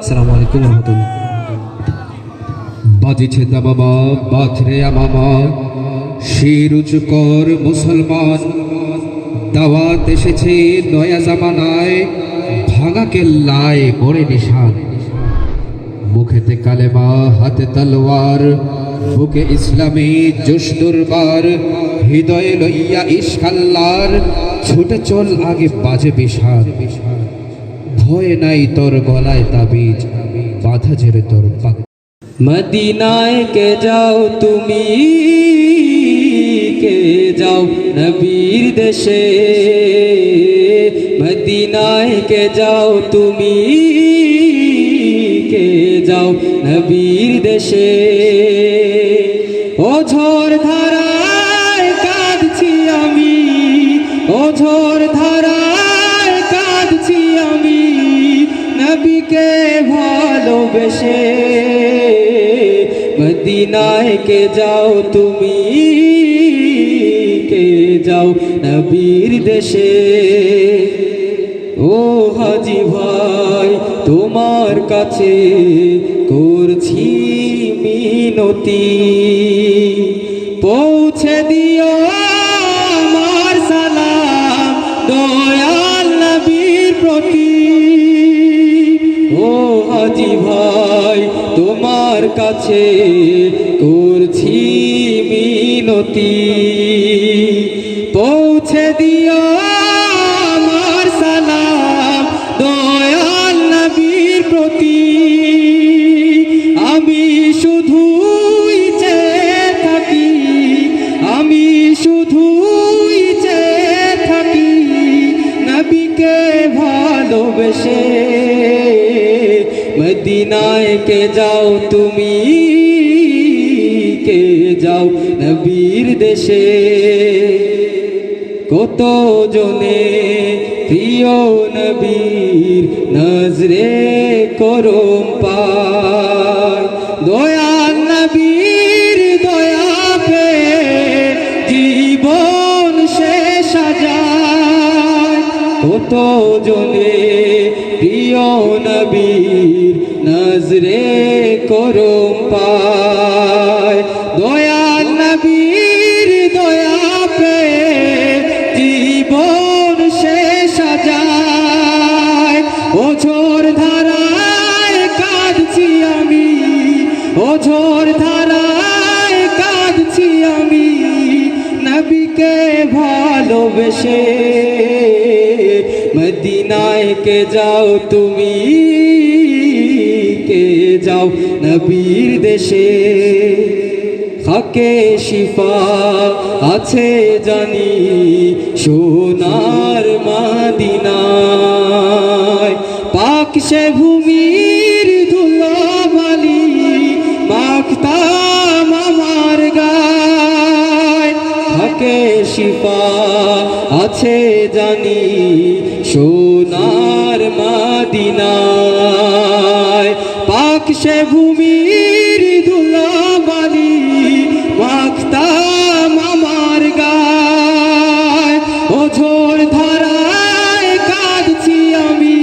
আসসালামু আলাইকুম রহমতুল্লাহ। বাজিছে দামামা বাথরে আমামা, শির উঁচু কর মুসলমান। দাওয়াত এসেছে নয়া জামানায়, ভাঙা কেল্লায় মোড়ে নিশান। মুখেতে কালেমা হাতে তলোয়ার, বুকে ইসলামী জোশ দুর্বার। হৃদয়ে লইয়া ইশকাল্লার, ছুটে চল আগে বাজে বিষাদ। ভয় নাই তোর গলায় তাবিজ, বাধা ঝেড়ে তোর পাক। মদিনায় কে যাও তুমি, কে যাও নবীর দেশে। মদিনায় কে যাও তুমি, কে যাও নবীর দেশে। ও ঝড় ধারায় কাঁদছি আমি, ও ঝড় ধারায় কাঁদছি আমি, নবীকে ভালোবেসে। মদিনায় কে যাও তুমি, কে যাও নবীর দেশে। ও হাজি ভাই তোমার কাছে করছি মিনতি, পৌঁছে দিও আমার সালাম দয়াল নবীর প্রতি। ও হাজি ভাই তোমার কাছে করছি মিনতি, পৌঁছে দিও আমার সালাম দয়াল নবীর প্রতি। আমি শুধুই চেয়ে থাকি, আমি শুধুই চেয়ে থাকি নবীকে ভালোবেসে। মদিনায় কে যাও তুমি, কে যাও নবীর দেশে। কত জনে প্রিয় নবীর নজরে করম পায়, দয়াল নবীর দয়া পে জীবন শেষ সাজায়। কত জনে প্রিয় নবীর নজরে করম পায়, দয়াল নবীর দয়া পে জীবন শেষ সাজায়। ও ঝড় ধারায় কাঁদছি আমি, ও ঝড় ধারায় কাঁদছি আমি, নবীকে ভালোবেসে। মদিনায় কে যাও তুমি, কে যাও নবীর দেশে। খাকে শিফা আছে জানি সোনার মদিনায়, পাক সে ভূমির ধুলোবালি মাখতাম আমার গায়। খাকে শিফা আছে জানি সোনার মদিনায়, পাক সে ভূমির ধুলোবালি মাখতাম আমার গায়। ও ঝড় ধারায় কাঁদছি আমি,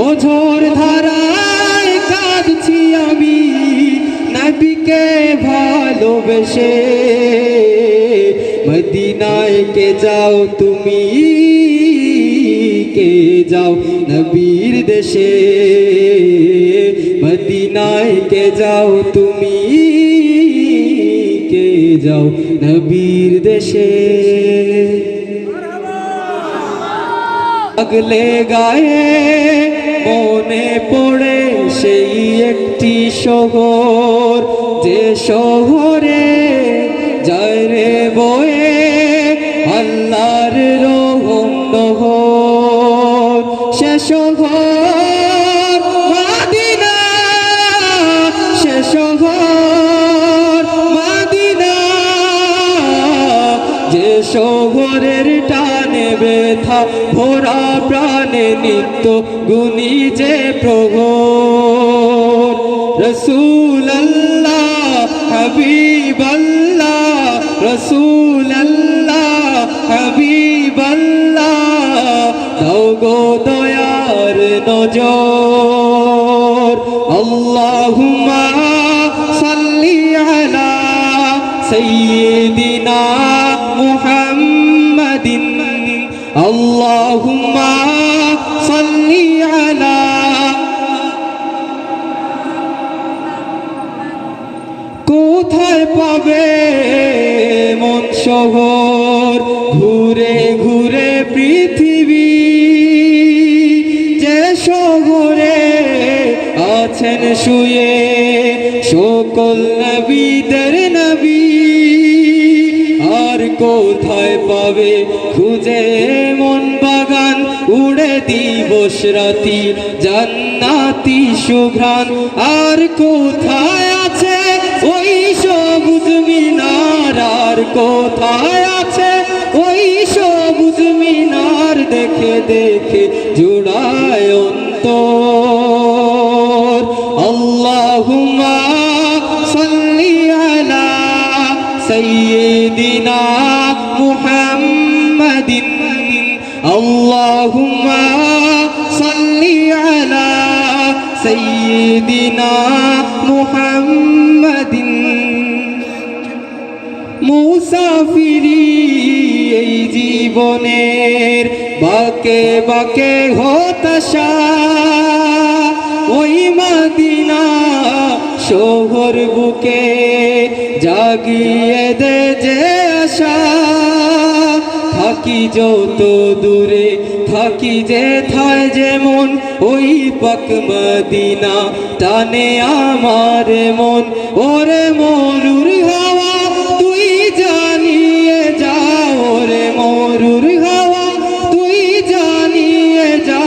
ও ঝড় ধারায় কাঁদছি আমি, নবীকে ভালোবেসে। মদিনায় কে যাও তুমি, কে যাও নবীর দেশে। মদিনায় কে যাও তুমি, কে যাও নবীর দেশে। আগলে গায়ে মনে পড়ে সেই একটি শহর, যে শহরে যায় রে বয়ে আল্লাহর রহম নহর। সে শহর মদিনা, সে শহর মদিনা, যে শহরের টানে ব্যথা ভরা প্রাণে নিত্য গুনি যে প্রভুর। রসুল আল্লাহ হাবিব আল্লাহ, রসুল আল্লাহ হাবিব আল্লাহ, দাও গো দয়ার নজর। আল্লাহুম্মা সাল্লি আলা সাইয়্যিদিনা মুহাম্মাদিন আল্লাহুম্মা সাল্লি আলা। কোথায় পাবে মন শহর ঘুরে ঘুরে পৃথিবী, যে শহরে আছেন শুয়ে সকল নবীদের নবী। আর কোথায় পাবে খুঁজে মন বাগান উড়ে দিবস রাতি জান্নাতি শুভ্রাণ। আর কোথায় আছে ওই সবুজ মিনার, আর কোথায় আছে ওই সবুজ মিনার, দেখে দেখে জুড়ায় অন্তর। আল্লাহুম্মা সাল্লি আলা সাইয়্যিদিনা মুহাম্মাদিন আল্লাহুম্মা সাল্লি আলা সাইয়্যিদিনা মুহাম্মাদিন। মুসাফিরি এই জীবনের বাকে বাকে হতাশা, ওই মদিনা শহর বুকে জাগিয়ে দে যে আশা। থাকি যত দূরে থাকি যে থায় যেমন, ওই পাক মদিনা টানে আমার মন। ওরে মরুর হাওয়া তুই জানিয়ে যা, ওরে মরুর হাওয়া তুই জানিয়ে যা,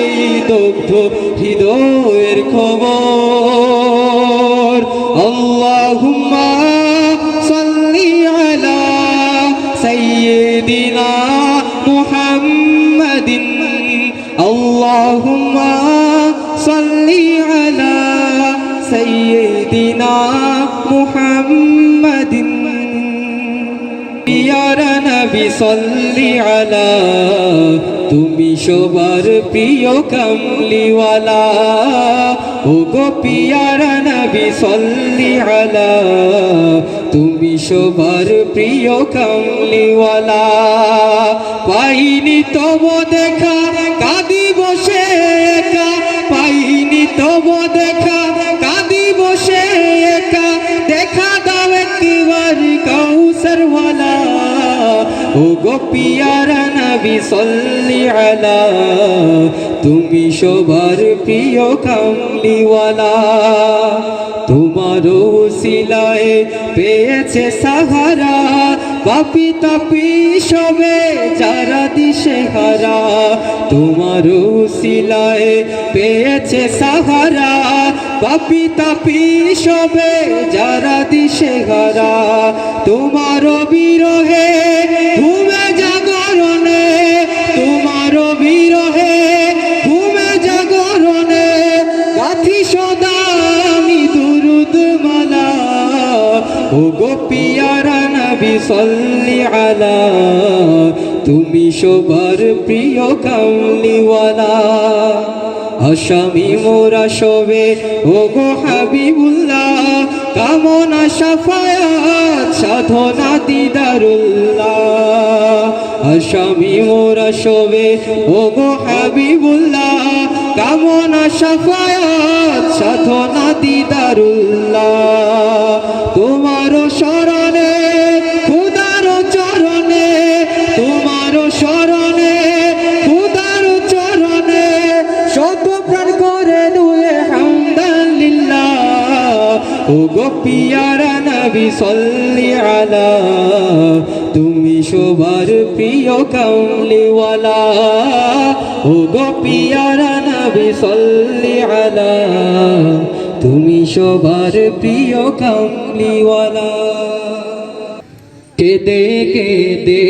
এই দগ্ধ হৃদয়ের খবর। আল্লাহুম্মা সাল্লি আলা সাইয়্যিদিনা মুহাম্মাদিন আল্লাহুম্মা সাল্লি আলা সাইয়্যিদিনা মুহাম্মাদিন। পিয়ার নবী সাল্লি আলা, তুমি সবার প্রিয় কামলিওয়ালা। ও গো পিয়ার নবী সাল্লি আলা, তুমি সবার প্রিয় কামলিওয়ালা। পাইনি তব দেখা কাঁদি বসে একা, পাইনি তব দেখা কাঁদি বসে একা, দেখা দাও একবার কাউসারওয়ালা। ও গো পিয়ার নবী সাল্লি আলা, তুমি সবার প্রিয় কামলিওয়ালা। তোমার ওসিলায় পেয়েছে সাহারা, পাপি তাপি সবে যারা দিশেহারা। তোমার ওসিলায় পেয়েছে সাহারা, পাপি তাপি সবে যারা দিশেহারা। তোমার বিরহে ঘুমে জাগরণে, তোমার বিরহে ঘুমে জাগরণে, গাথি সদা আমি দুরুদ মালা। ও গো পিয়ারা নবী সাল্লি আলা, তুমি সবার প্রিয় কামলিওয়ালা। আসামি মোরা সবে ও গো হাবিবুল্লাহ, কামনা শাফায়াত সাধনা দিদারুল্লাহ। আসামি মোরা সবে ও গো হাবিবুল্লাহ, কামনা শাফায়াত সাধনা দিদারুল্লাহ। তোমার শরণে খুদার চরণে, তোমার শরণে খুদার চরণে, শত প্রাণ করে দুয়ে হামদুলিল্লাহ। ও গো পিয়ারা নবী সাল্লি আলা, তুমি সবার প্রিয় কামলিওয়ালা। ও গো পিয়ারা নবী সাল্লি আলা, তুমি সবার প্রিয় কামলিওয়ালা। কেদে কেদে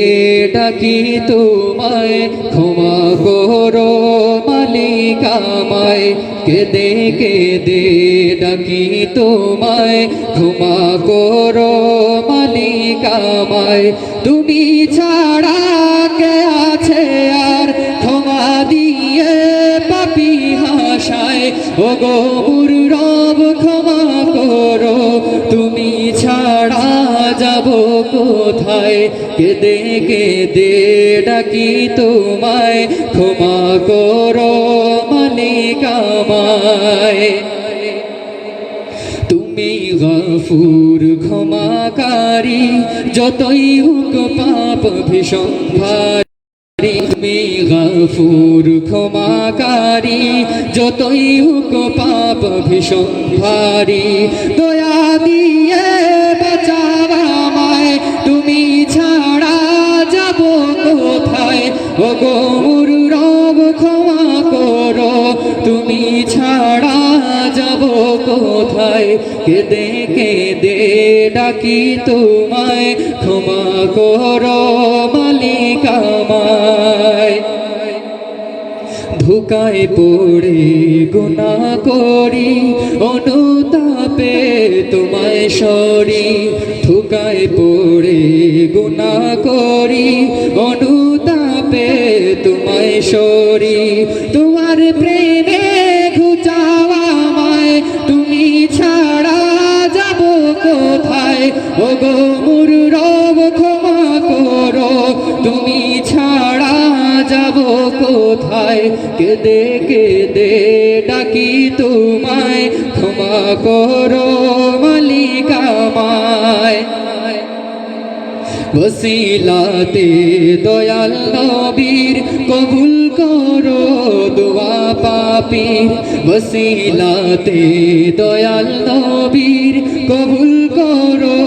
ডাকি তোমায়, ক্ষমা করো মালিক আমায়। কেদে কেদে ডাকি তোমায়, ক্ষমা করো মালিক আমায়। তুমি ছাড়া কে আছে আর ক্ষমা দিয়ে পাপি হাসায়। ও গো মোর রব ক্ষমা করো তুমি ছাড়া যাব কোথায় কেঁদে কেঁদে ডাকি তোমায় ক্ষমা করো মালিক আমায় তুমি গফুর ক্ষমাকারী যতই হোক পাপ ভীষণ ভারী তুমি গফুর ক্ষমাকারী যতই হোক পাপ ভীষণ ভারী দয়া দিয়ে বাঁচাও আমায় তুমি ছাড়া যাব কোথায় ও গো মোর রব ক্ষমা করো তুমি ছাড়া যাব কোথায় কেঁদে কেঁদে ডাকি তোমায় ক্ষমা করো মালিক আমায় ধোঁকায় পড়ে গুনাহ করি অনুতাপে তোমায় সরি ধোঁকায় পড়ে গুনাহ করি অনুতাপে তোমায় সরি তোমার প্রেমে ঘুচাও আমায় তুমি ছাড়া যাব কোথায় ও গো মোর রব ক্ষমা করো তুমি ছাড়া যাব কোথায় কেঁদে কেঁদে ডাকি তোমায় ক্ষমা করো মালিক আমায় ওসিলাতে দয়াল নবীর কবুল করো দোয়া পাপীর ওসিলাতে দয়াল নবীর কবুল করো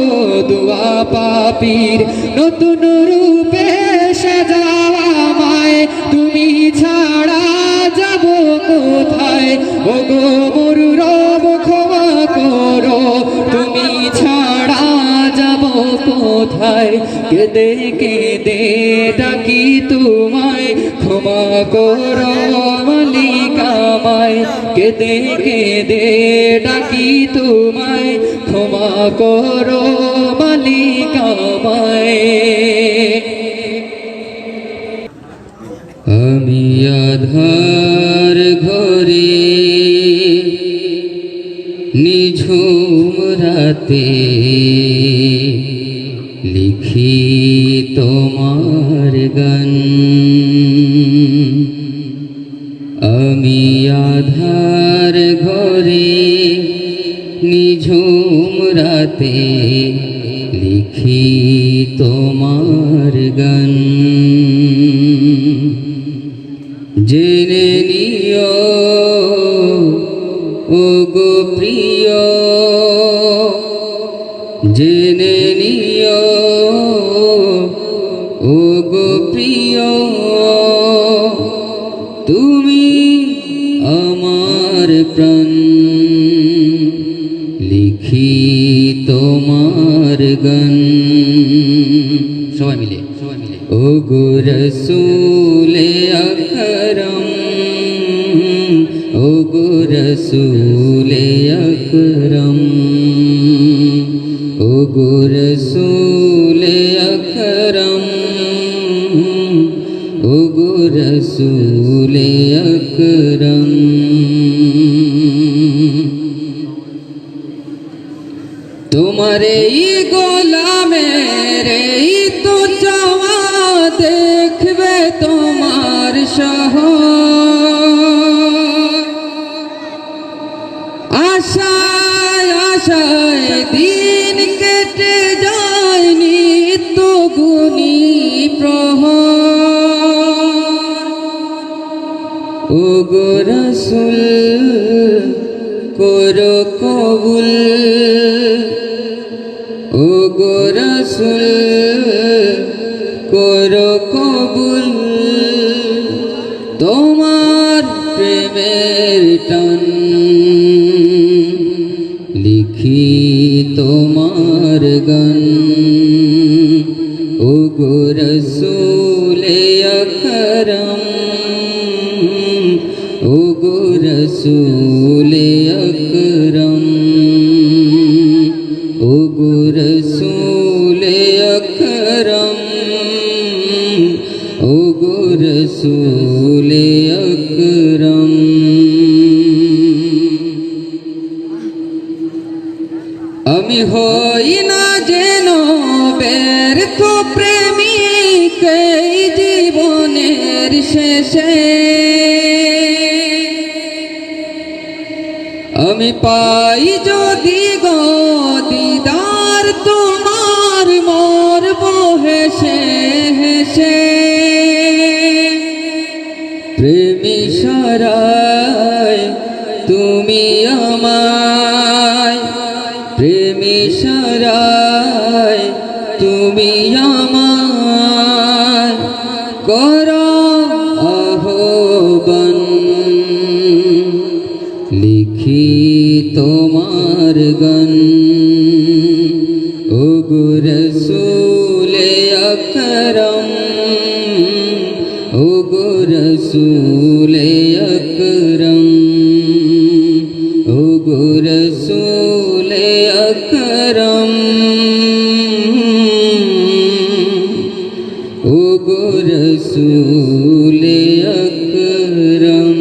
দোয়া পাপীর নতুন রূপে সাজাও আমায় তুমি ছাড়া যাব কোথায় ও গো মোর রব ক্ষমা করো তুমি ছাড়া যাব কোথায় কেঁদে কেঁদে ডাকি তোমায় ক্ষমা করো মালিক আমায় কেঁদে কেঁদে ডাকি তোমায় ক্ষমা করো মালিক আমায় আমি আধার ঘরে নিঝুম রাতে লিখি তোমার গান আমি আধার ঘরে নিঝুম রাতে লিখি তোমার গান জেনে নিও ও গো প্রিয় জেনে নিও ও গো প্রিয় তুমি আমার প্রাণ লিখি তোমার গান সবাই মিলে ও গো রসূলে আকরাম ও গো রসূলে আকরাম ও গো রসূলে আকরাম ও গো রসূলে আকরাম তোমারে গোলামের এই তো চাওয়া দেখবে তোমার সহ আশায় আশায় দিন কেটে যায় নিত্য গুণী প্রহর ও গো রাসূল করো কবুল ও গো রাসূল করো কবুল তোমার প্রেমের টান লিখি তোমার গান ও গো রসূলে আকরাম ও গো রসূলে আকরাম ও গো রসূলে আকরাম ও গো রসূলে আকরাম হই না যেন ব্যর্থ প্রেমিক এই জীবনের শেষে, আমি পাই যদি গো দিদার তোমার মরব হেসে হেসে। প্রেমী সারায় তুমি আমায়, প্রেমী সারায় তুমি আমায় করো আহ্বান। লিখি তোমার গান ওগো রসূলে আকরাম, ওগো রসূলে আকরাম, ওগো রসূলে আকরাম, ওগো রসূলে আকরাম।